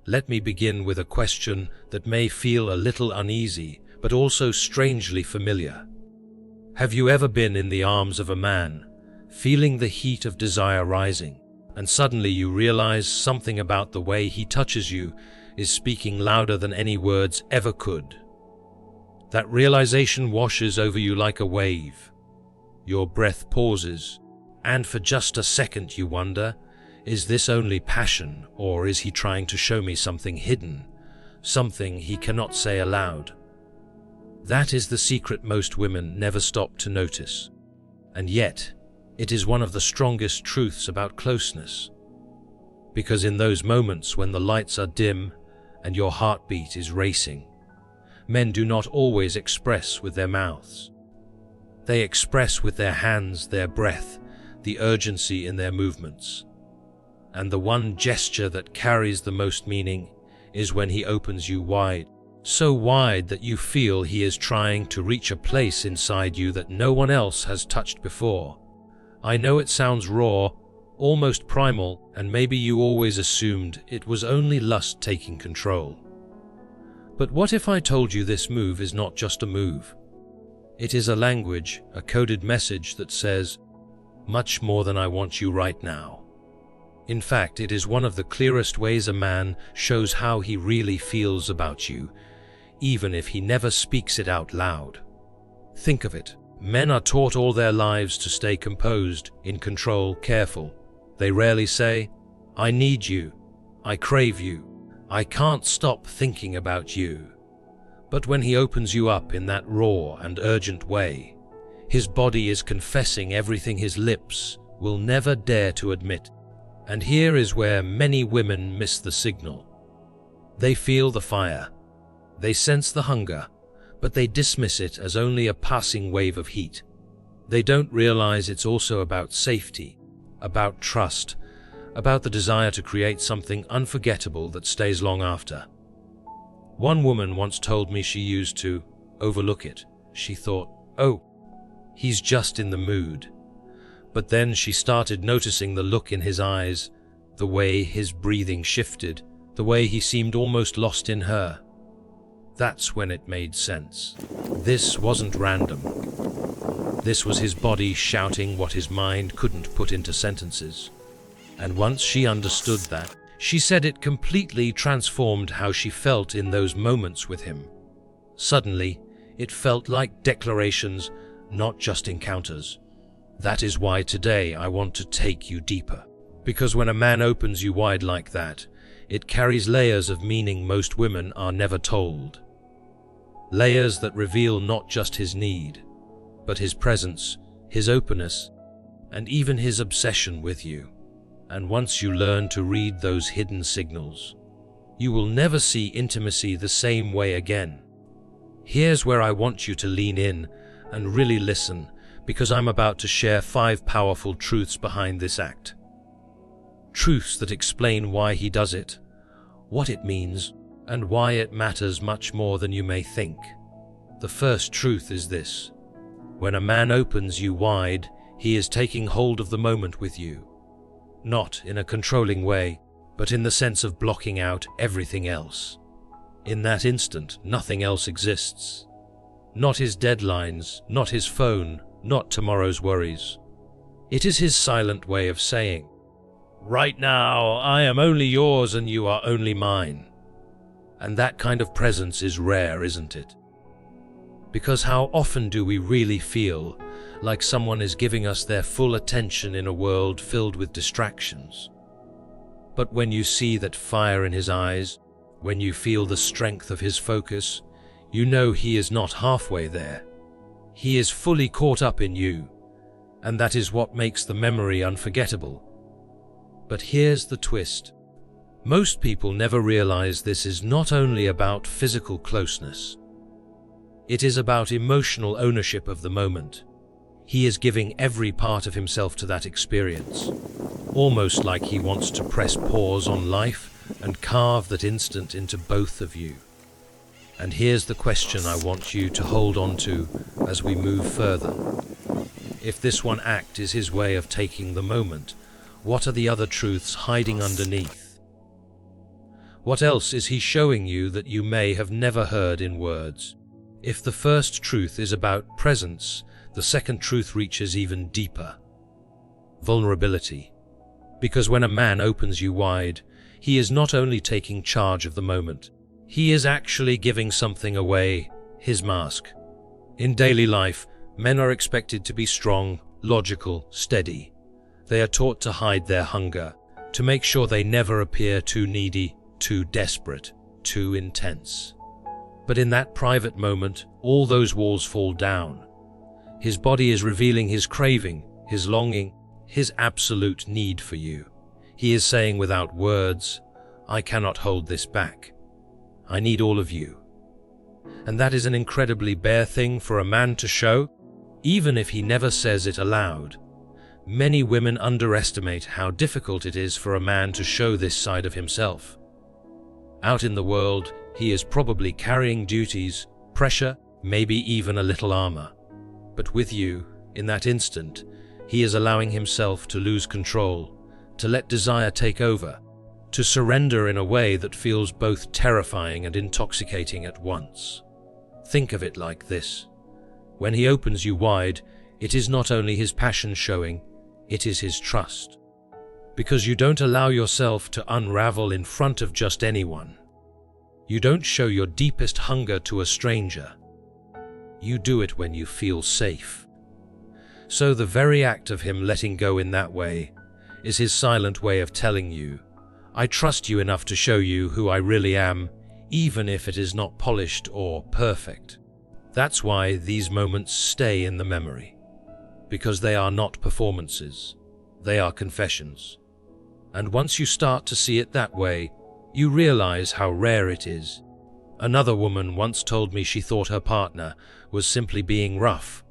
let me begin with a question that may feel a little uneasy, but also strangely familiar. Have you ever been in the arms of a man, feeling the heat of desire rising, and suddenly you realize something about the way he touches you is speaking louder than any words ever could? That realization washes over you like a wave. Your breath pauses, and for just a second you wonder, is this only passion, or is he trying to show me something hidden, something he cannot say aloud? That is the secret most women never stop to notice. And yet, it is one of the strongest truths about closeness. Because in those moments when the lights are dim and your heartbeat is racing, men do not always express with their mouths. They express with their hands, their breath, the urgency in their movements. And the one gesture that carries the most meaning is when he opens you wide, so wide that you feel he is trying to reach a place inside you that no one else has touched before. I know it sounds raw, almost primal, and maybe you always assumed it was only lust taking control. But what if I told you this move is not just a move? It is a language, a coded message that says, much more than I want you right now. In fact, it is one of the clearest ways a man shows how he really feels about you, even if he never speaks it out loud. Think of it. Men are taught all their lives to stay composed, in control, careful. They rarely say, I need you, I crave you, I can't stop thinking about you. But when he opens you up in that raw and urgent way, his body is confessing everything his lips will never dare to admit. And here is where many women miss the signal. They feel the fire, they sense the hunger, but they dismiss it as only a passing wave of heat. They don't realize it's also about safety, about trust, about the desire to create something unforgettable that stays long after. One woman once told me she used to overlook it. She thought, oh, he's just in the mood. But then she started noticing the look in his eyes, the way his breathing shifted, the way he seemed almost lost in her. That's when it made sense. This wasn't random. This was his body shouting what his mind couldn't put into sentences. And once she understood that, she said it completely transformed how she felt in those moments with him. Suddenly, it felt like declarations, not just encounters. That is why today I want to take you deeper. Because when a man opens you wide like that, it carries layers of meaning most women are never told. Layers that reveal not just his need, but his presence, his openness, and even his obsession with you. And once you learn to read those hidden signals, you will never see intimacy the same way again. Here's where I want you to lean in and really listen, because I'm about to share 5 powerful truths behind this act. Truths that explain why he does it, what it means, and why it matters much more than you may think. The first truth is this: when a man opens you wide, he is taking hold of the moment with you. Not in a controlling way, but in the sense of blocking out everything else. In that instant, nothing else exists. Not his deadlines, not his phone, not tomorrow's worries. It is his silent way of saying, right now, I am only yours and you are only mine. And that kind of presence is rare, isn't it? Because how often do we really feel like someone is giving us their full attention in a world filled with distractions? But when you see that fire in his eyes, when you feel the strength of his focus, you know he is not halfway there. He is fully caught up in you, and that is what makes the memory unforgettable. But here's the twist. Most people never realize this is not only about physical closeness. It is about emotional ownership of the moment. He is giving every part of himself to that experience, almost like he wants to press pause on life and carve that instant into both of you. And here's the question I want you to hold on to as we move further. If this one act is his way of taking the moment, what are the other truths hiding underneath? What else is he showing you that you may have never heard in words? If the first truth is about presence, the second truth reaches even deeper. Vulnerability. Because when a man opens you wide, he is not only taking charge of the moment, he is actually giving something away, his mask. In daily life, men are expected to be strong, logical, steady. They are taught to hide their hunger, to make sure they never appear too needy, too desperate, too intense. But in that private moment, all those walls fall down. His body is revealing his craving, his longing, his absolute need for you. He is saying without words, I cannot hold this back. I need all of you. And that is an incredibly bare thing for a man to show, even if he never says it aloud. Many women underestimate how difficult it is for a man to show this side of himself. Out in the world, he is probably carrying duties, pressure, maybe even a little armor. But with you, in that instant, he is allowing himself to lose control, to let desire take over, to surrender in a way that feels both terrifying and intoxicating at once. Think of it like this. When he opens you wide, it is not only his passion showing, it is his trust. Because you don't allow yourself to unravel in front of just anyone. You don't show your deepest hunger to a stranger. You do it when you feel safe. So the very act of him letting go in that way is his silent way of telling you, I trust you enough to show you who I really am, even if it is not polished or perfect. That's why these moments stay in the memory. Because they are not performances, they are confessions. And once you start to see it that way, you realize how rare it is. Another woman once told me she thought her partner was simply being rough,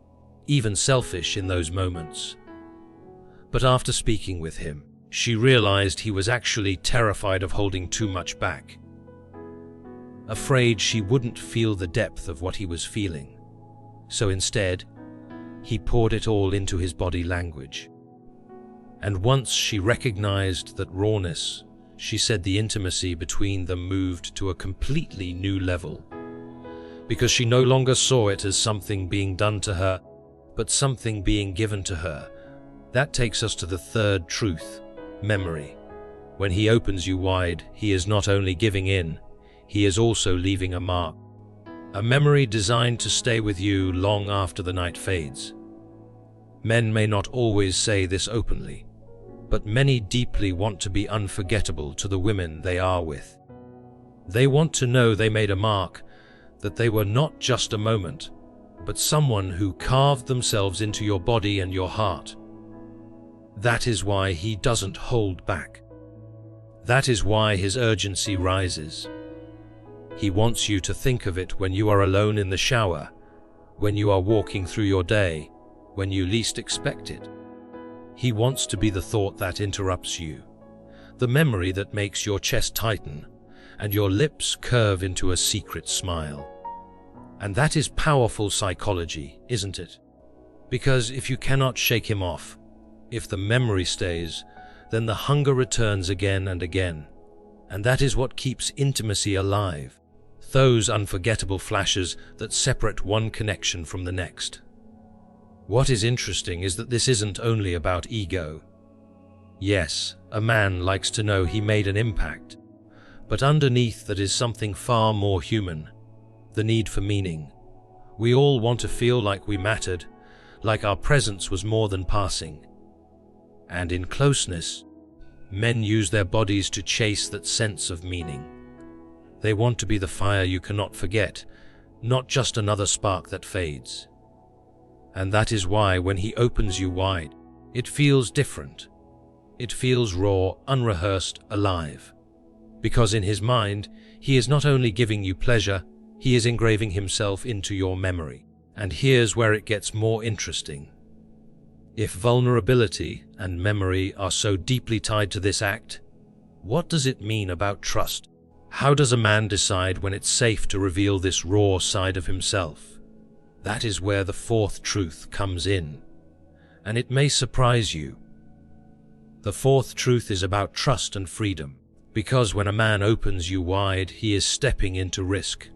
even selfish in those moments. But after speaking with him, she realized he was actually terrified of holding too much back. Afraid she wouldn't feel the depth of what he was feeling. So instead, he poured it all into his body language. And once she recognized that rawness, she said the intimacy between them moved to a completely new level. Because she no longer saw it as something being done to her, but something being given to her. That takes us to the third truth, memory. When he opens you wide, he is not only giving in, he is also leaving a mark. A memory designed to stay with you long after the night fades. Men may not always say this openly, but many deeply want to be unforgettable to the women they are with. They want to know they made a mark, that they were not just a moment, but someone who carved themselves into your body and your heart. That is why he doesn't hold back. That is why his urgency rises. He wants you to think of it when you are alone in the shower, when you are walking through your day, when you least expect it. He wants to be the thought that interrupts you, the memory that makes your chest tighten and your lips curve into a secret smile. And that is powerful psychology, isn't it? Because if you cannot shake him off, if the memory stays, then the hunger returns again and again. And that is what keeps intimacy alive. Those unforgettable flashes that separate one connection from the next. What is interesting is that this isn't only about ego. Yes, a man likes to know he made an impact, but underneath that is something far more human, the need for meaning. We all want to feel like we mattered, like our presence was more than passing. And in closeness, men use their bodies to chase that sense of meaning. They want to be the fire you cannot forget, not just another spark that fades. And that is why when he opens you wide, it feels different. It feels raw, unrehearsed, alive. Because in his mind, he is not only giving you pleasure, he is engraving himself into your memory. And here's where it gets more interesting. If vulnerability and memory are so deeply tied to this act, what does it mean about trust? How does a man decide when it's safe to reveal this raw side of himself? That is where the fourth truth comes in. And it may surprise you. The fourth truth is about trust and freedom. Because when a man opens you wide, he is stepping into risk.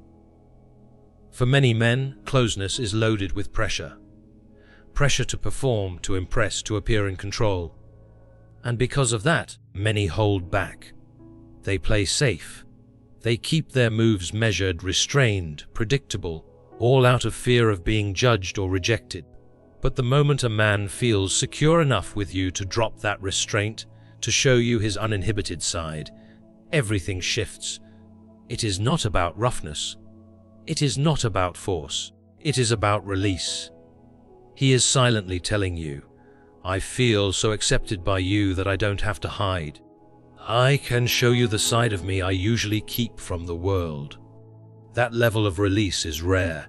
For many men, closeness is loaded with pressure. Pressure to perform, to impress, to appear in control. And because of that, many hold back. They play safe. They keep their moves measured, restrained, predictable, all out of fear of being judged or rejected. But the moment a man feels secure enough with you to drop that restraint, to show you his uninhibited side, everything shifts. It is not about roughness. It is not about force. It is about release. He is silently telling you, I feel so accepted by you that I don't have to hide. I can show you the side of me I usually keep from the world. That level of release is rare.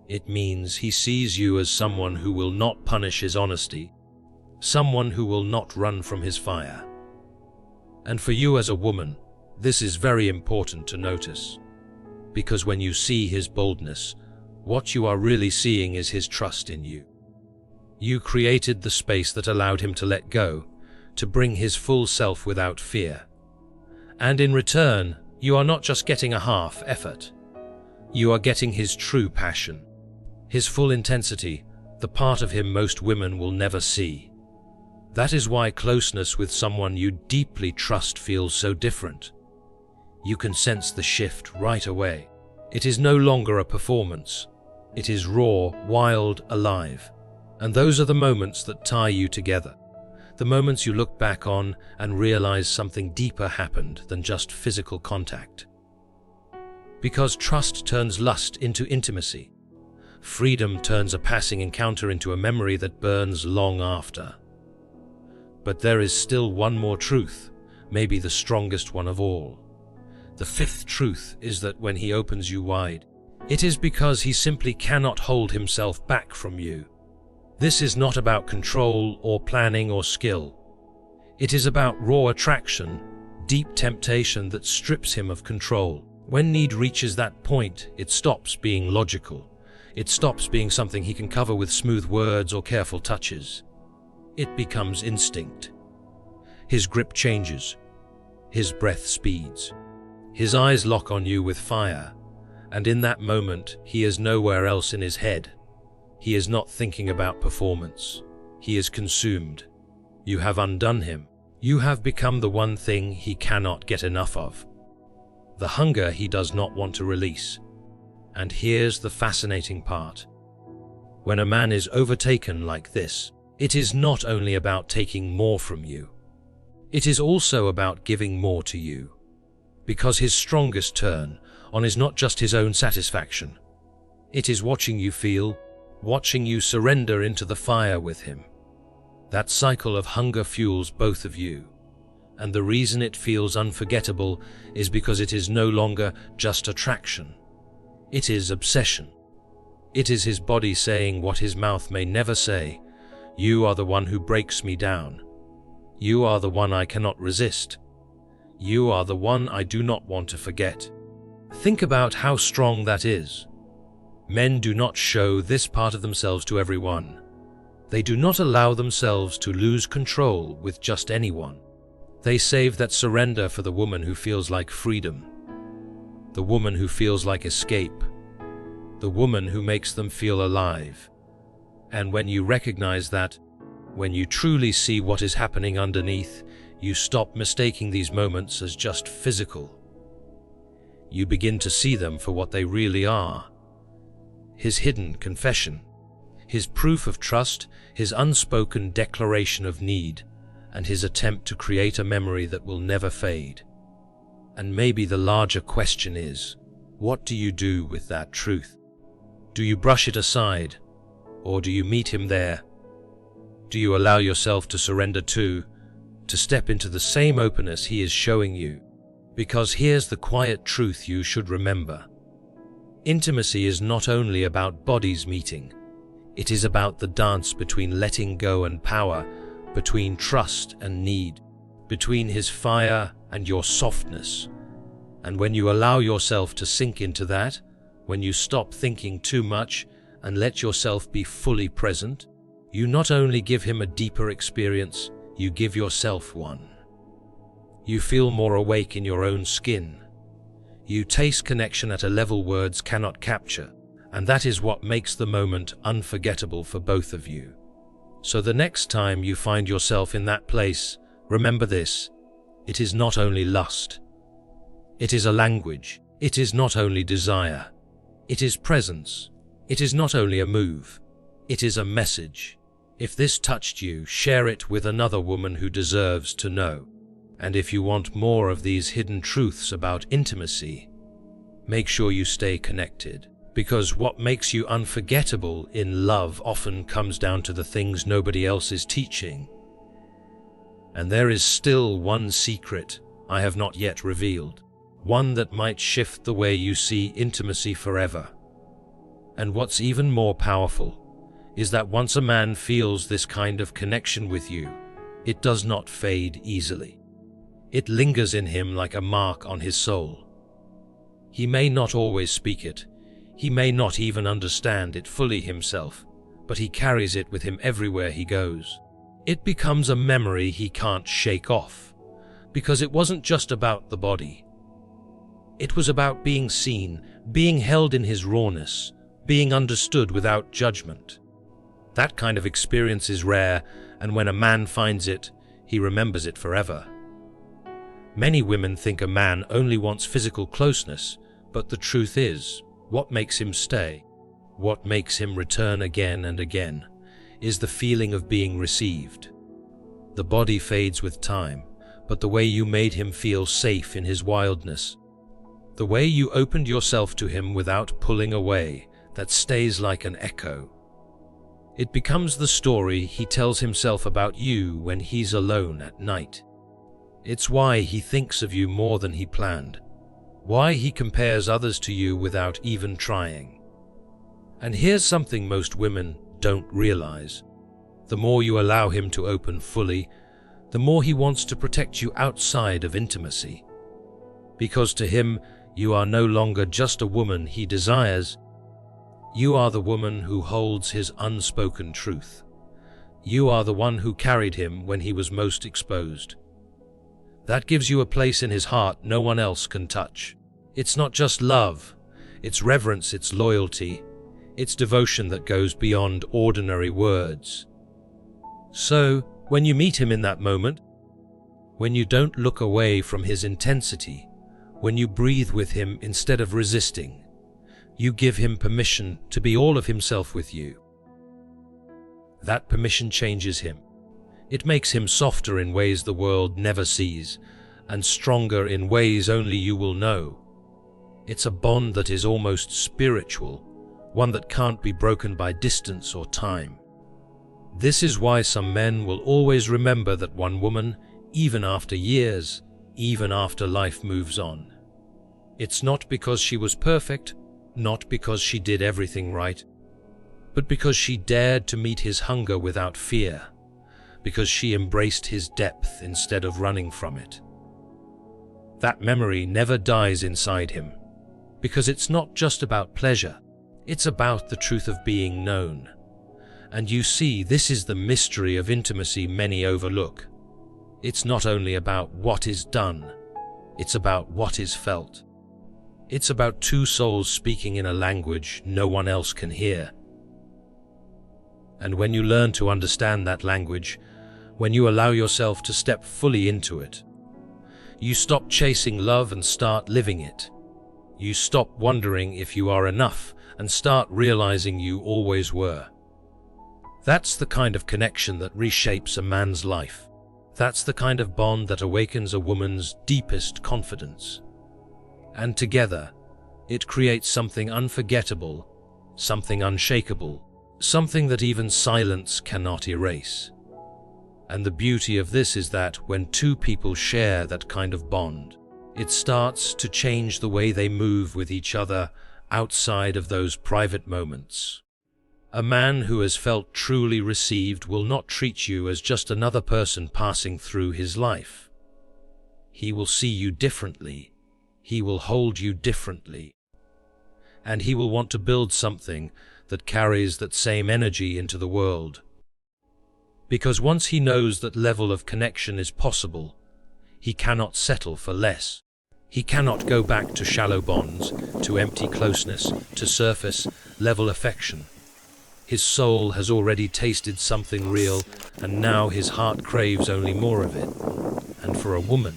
It means he sees you as someone who will not punish his honesty, someone who will not run from his fire. And for you as a woman, this is very important to notice, because when you see his boldness, what you are really seeing is his trust in you. You created the space that allowed him to let go, to bring his full self without fear. And in return, you are not just getting a half effort. You are getting his true passion, his full intensity, the part of him most women will never see. That is why closeness with someone you deeply trust feels so different. You can sense the shift right away. It is no longer a performance. It is raw, wild, alive. And those are the moments that tie you together. The moments you look back on and realize something deeper happened than just physical contact. Because trust turns lust into intimacy. Freedom turns a passing encounter into a memory that burns long after. But there is still one more truth, maybe the strongest one of all. The fifth truth is that when he opens you wide, it is because he simply cannot hold himself back from you. This is not about control or planning or skill. It is about raw attraction, deep temptation that strips him of control. When need reaches that point, it stops being logical. It stops being something he can cover with smooth words or careful touches. It becomes instinct. His grip changes. His breath speeds. His eyes lock on you with fire. And in that moment, he is nowhere else in his head. He is not thinking about performance. He is consumed. You have undone him. You have become the one thing he cannot get enough of. The hunger he does not want to release. And here's the fascinating part. When a man is overtaken like this, it is not only about taking more from you. It is also about giving more to you. Because his strongest turn on is not just his own satisfaction. It is watching you feel, watching you surrender into the fire with him. That cycle of hunger fuels both of you. And the reason it feels unforgettable is because it is no longer just attraction. It is obsession. It is his body saying what his mouth may never say. You are the one who breaks me down. You are the one I cannot resist. You are the one I do not want to forget. Think about how strong that is. Men do not show this part of themselves to everyone. They do not allow themselves to lose control with just anyone. They save that surrender for the woman who feels like freedom, the woman who feels like escape, the woman who makes them feel alive. And when you recognize that, when you truly see what is happening underneath, you stop mistaking these moments as just physical. You begin to see them for what they really are. His hidden confession, his proof of trust, his unspoken declaration of need, and his attempt to create a memory that will never fade. And maybe the larger question is, what do you do with that truth? Do you brush it aside, or do you meet him there? Do you allow yourself to surrender to step into the same openness he is showing you? Because here's the quiet truth you should remember. Intimacy is not only about bodies meeting. It is about the dance between letting go and power, between trust and need, between his fire and your softness. And when you allow yourself to sink into that, when you stop thinking too much and let yourself be fully present, you not only give him a deeper experience, you give yourself one. You feel more awake in your own skin. You taste connection at a level words cannot capture, and that is what makes the moment unforgettable for both of you. So the next time you find yourself in that place, remember this: it is not only lust. It is a language. It is not only desire. It is presence. It is not only a move. It is a message. If this touched you, share it with another woman who deserves to know. And if you want more of these hidden truths about intimacy, make sure you stay connected. Because what makes you unforgettable in love often comes down to the things nobody else is teaching. And there is still one secret I have not yet revealed. One that might shift the way you see intimacy forever. And what's even more powerful is that once a man feels this kind of connection with you, it does not fade easily. It lingers in him like a mark on his soul. He may not always speak it, he may not even understand it fully himself, but he carries it with him everywhere he goes. It becomes a memory he can't shake off, because it wasn't just about the body. It was about being seen, being held in his rawness, being understood without judgment. That kind of experience is rare, and when a man finds it, he remembers it forever. Many women think a man only wants physical closeness, but the truth is, what makes him stay, what makes him return again and again, is the feeling of being received. The body fades with time, but the way you made him feel safe in his wildness, the way you opened yourself to him without pulling away, that stays like an echo. It becomes the story he tells himself about you when he's alone at night. It's why he thinks of you more than he planned, why he compares others to you without even trying. And here's something most women don't realize. The more you allow him to open fully, the more he wants to protect you outside of intimacy. Because to him, you are no longer just a woman he desires. You are the woman who holds his unspoken truth. You are the one who carried him when he was most exposed. That gives you a place in his heart no one else can touch. It's not just love, it's reverence, it's loyalty, it's devotion that goes beyond ordinary words. So, when you meet him in that moment, when you don't look away from his intensity, when you breathe with him instead of resisting, you give him permission to be all of himself with you. That permission changes him. It makes him softer in ways the world never sees, and stronger in ways only you will know. It's a bond that is almost spiritual, one that can't be broken by distance or time. This is why some men will always remember that one woman, even after years, even after life moves on. It's not because she was perfect, not because she did everything right, but because she dared to meet his hunger without fear, because she embraced his depth instead of running from it. That memory never dies inside him, because it's not just about pleasure, it's about the truth of being known. And you see, this is the mystery of intimacy many overlook. It's not only about what is done, it's about what is felt. It's about two souls speaking in a language no one else can hear. And when you learn to understand that language, when you allow yourself to step fully into it, you stop chasing love and start living it. You stop wondering if you are enough and start realizing you always were. That's the kind of connection that reshapes a man's life. That's the kind of bond that awakens a woman's deepest confidence. And together, it creates something unforgettable, something unshakable, something that even silence cannot erase. And the beauty of this is that when two people share that kind of bond, it starts to change the way they move with each other outside of those private moments. A man who has felt truly received will not treat you as just another person passing through his life. He will see you differently. He will hold you differently. And he will want to build something that carries that same energy into the world. Because once he knows that level of connection is possible, he cannot settle for less. He cannot go back to shallow bonds, to empty closeness, to surface-level affection. His soul has already tasted something real, and now his heart craves only more of it. And for a woman,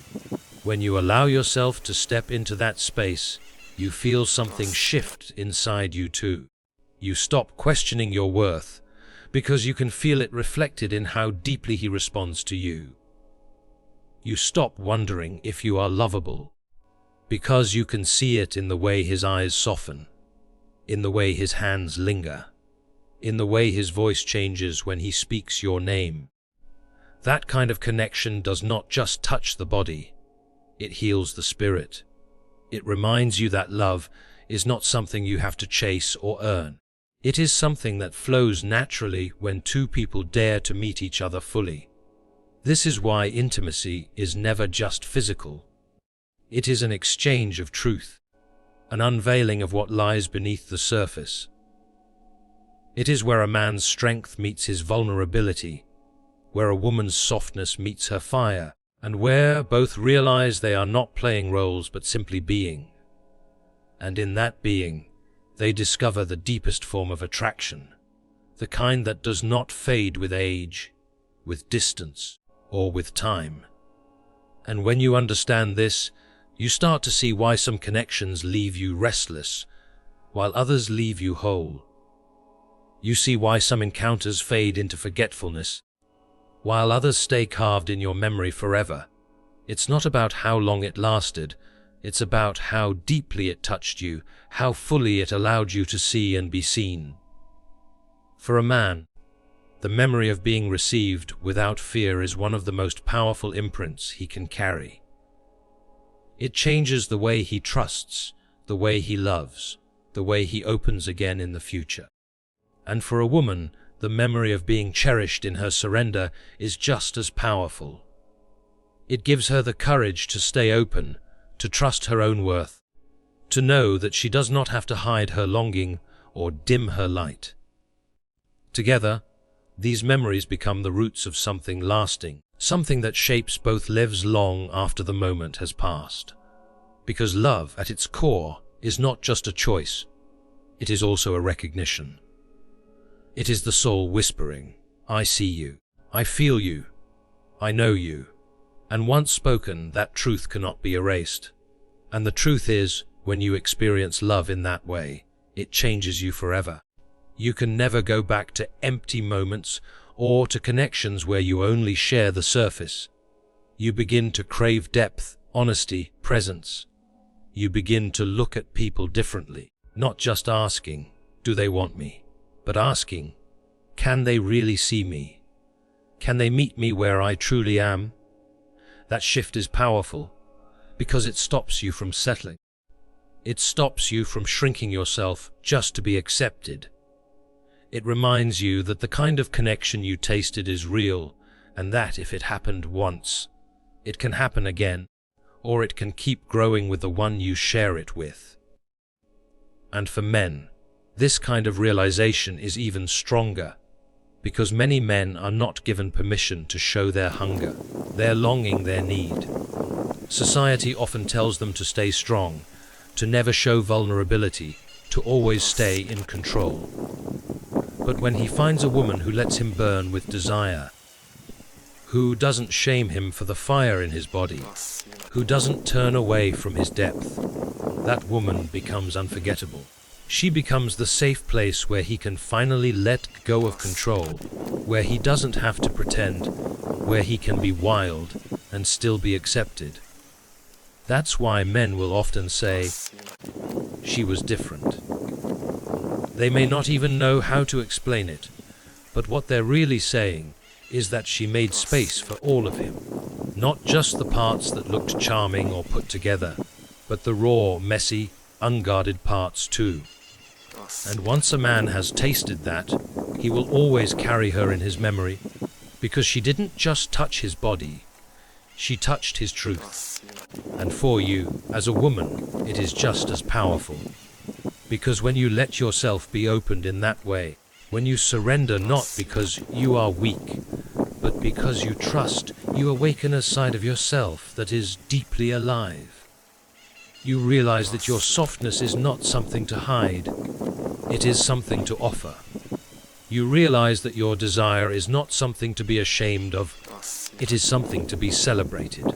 when you allow yourself to step into that space, you feel something shift inside you too. You stop questioning your worth, because you can feel it reflected in how deeply he responds to you. You stop wondering if you are lovable, because you can see it in the way his eyes soften, in the way his hands linger, in the way his voice changes when he speaks your name. That kind of connection does not just touch the body, it heals the spirit. It reminds you that love is not something you have to chase or earn. It is something that flows naturally when two people dare to meet each other fully. This is why intimacy is never just physical. It is an exchange of truth, an unveiling of what lies beneath the surface. It is where a man's strength meets his vulnerability, where a woman's softness meets her fire, and where both realize they are not playing roles but simply being. And in that being, they discover the deepest form of attraction, the kind that does not fade with age, with distance, or with time. And when you understand this, you start to see why some connections leave you restless, while others leave you whole. You see why some encounters fade into forgetfulness, while others stay carved in your memory forever. It's not about how long it lasted, it's about how deeply it touched you, how fully it allowed you to see and be seen. For a man, the memory of being received without fear is one of the most powerful imprints he can carry. It changes the way he trusts, the way he loves, the way he opens again in the future. And for a woman, the memory of being cherished in her surrender is just as powerful. It gives her the courage to stay open, to trust her own worth, to know that she does not have to hide her longing or dim her light. Together, these memories become the roots of something lasting, something that shapes both lives long after the moment has passed. Because love, at its core, is not just a choice, it is also a recognition. It is the soul whispering, "I see you, I feel you, I know you." And once spoken, that truth cannot be erased. And the truth is, when you experience love in that way, it changes you forever. You can never go back to empty moments or to connections where you only share the surface. You begin to crave depth, honesty, presence. You begin to look at people differently, not just asking, "Do they want me?" but asking, "Can they really see me? Can they meet me where I truly am?" That shift is powerful because it stops you from settling. It stops you from shrinking yourself just to be accepted. It reminds you that the kind of connection you tasted is real, and that if it happened once, it can happen again, or it can keep growing with the one you share it with. And for men, this kind of realization is even stronger, because many men are not given permission to show their hunger, their longing, their need. Society often tells them to stay strong, to never show vulnerability, to always stay in control. But when he finds a woman who lets him burn with desire, who doesn't shame him for the fire in his body, who doesn't turn away from his depth, that woman becomes unforgettable. She becomes the safe place where he can finally let go of control, where he doesn't have to pretend, where he can be wild and still be accepted. That's why men will often say, "She was different." They may not even know how to explain it, but what they're really saying is that she made space for all of him. Not just the parts that looked charming or put together, but the raw, messy, unguarded parts too. And once a man has tasted that, he will always carry her in his memory, because she didn't just touch his body, she touched his truth. And for you, as a woman, it is just as powerful. Because when you let yourself be opened in that way, when you surrender not because you are weak, but because you trust, you awaken a side of yourself that is deeply alive. You realize that your softness is not something to hide, it is something to offer. You realize that your desire is not something to be ashamed of, it is something to be celebrated.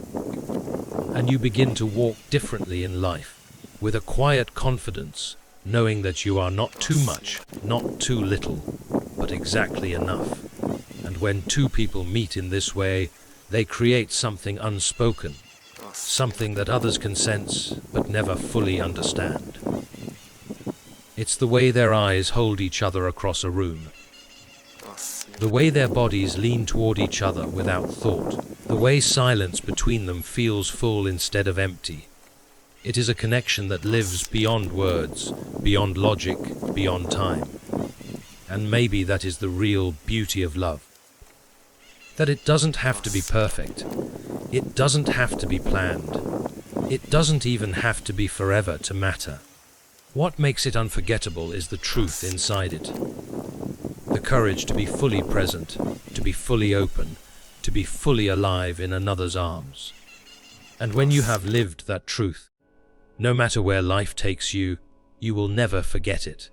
And you begin to walk differently in life, with a quiet confidence, knowing that you are not too much, not too little, but exactly enough. And when two people meet in this way, they create something unspoken, something that others can sense but never fully understand. It's the way their eyes hold each other across a room, the way their bodies lean toward each other without thought, the way silence between them feels full instead of empty. It is a connection that lives beyond words, beyond logic, beyond time. And maybe that is the real beauty of love. That it doesn't have to be perfect. It doesn't have to be planned. It doesn't even have to be forever to matter. What makes it unforgettable is the truth inside it. The courage to be fully present, to be fully open, to be fully alive in another's arms. And when you have lived that truth, no matter where life takes you, you will never forget it.